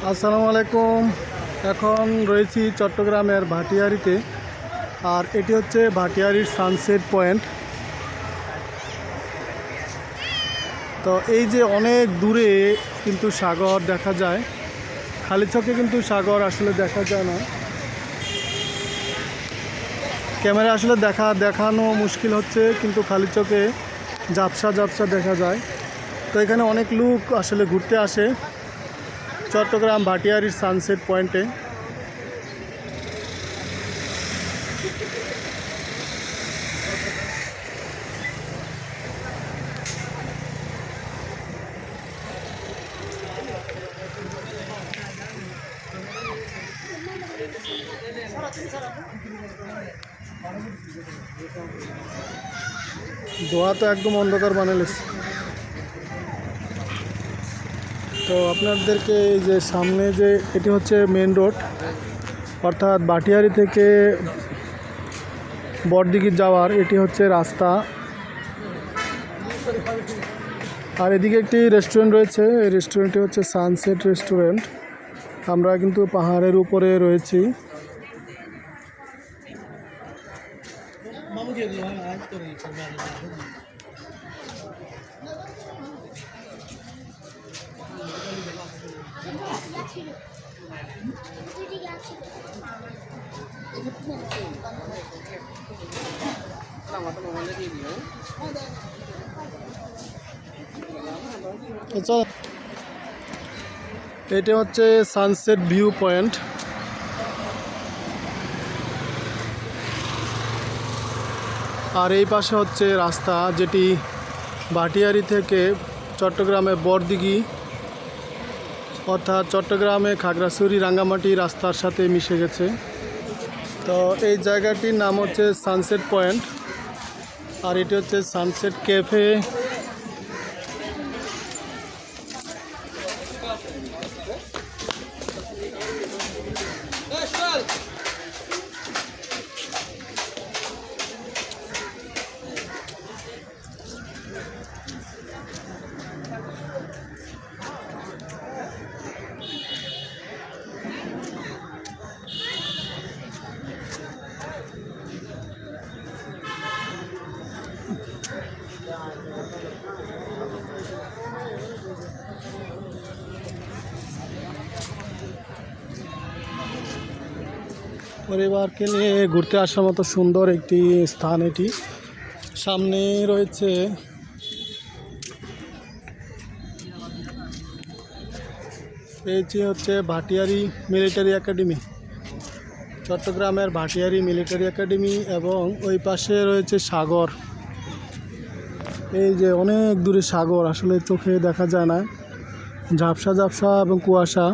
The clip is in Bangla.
আসসালামু আলাইকুম। এখন রয়েছি চট্টগ্রামের ভাটিয়ারিতে, আর এটি হচ্ছে ভাটিয়ারির সানসেট পয়েন্ট। তো এই যে অনেক দূরে কিন্তু সাগর দেখা যায়, খালি চোখে কিন্তু সাগর আসলে দেখা যায় না, ক্যামেরা আসলে দেখানো মুশকিল হচ্ছে, কিন্তু খালি চোখে ঝাপসা ঝাপসা দেখা যায়। তো এখানে অনেক লোক আসলে ঘুরতে আসে চট্টগ্রাম ভাটিয়ারির সানসেট পয়েন্টে। দোয়া তো একদম অন্ধকার বানালেছে। তো আপনাদেরকে এই যে সামনে যে এটি হচ্ছে মেন রোড, অর্থাৎ ভাটিয়ারি থেকে বড়দিঘি যাওয়ার এটি হচ্ছে রাস্তা। আর এদিকে একটি রেস্টুরেন্ট রয়েছে, এই রেস্টুরেন্টটি হচ্ছে সানসেট রেস্টুরেন্ট। আমরা কিন্তু পাহাড়ের উপরে রয়েছি। এটা হচ্ছে সানসেট ভিউ পয়েন্ট। আর এই পাশে হচ্ছে রাস্তা, যেটি ভাটিয়ারি থেকে চট্টগ্রামে বড়দিঘি অর্থাৎ চট্টগ্রামে খাগড়াছড়ি রাঙ্গামাটি রাস্তার সাথে মিশে গেছে। তো এই জায়গাটির নাম হচ্ছে সানসেট পয়েন্ট, আর এটি হচ্ছে সানসেট ক্যাফে। পরিবারকে নিয়ে ঘুরতে আসার মতো সুন্দর একটি স্থান এটি। সামনে রয়েছে এটি হচ্ছে ভাটিয়ারি মিলিটারি একাডেমি, চট্টগ্রামের ভাটিয়ারি মিলিটারি একাডেমি, এবং ওই পাশে রয়েছে সাগর। এই যে অনেক দূরে সাগর, আসলে চোখে দেখা যায় না, ঝাপসা ঝাপসা এবং কুয়াশা।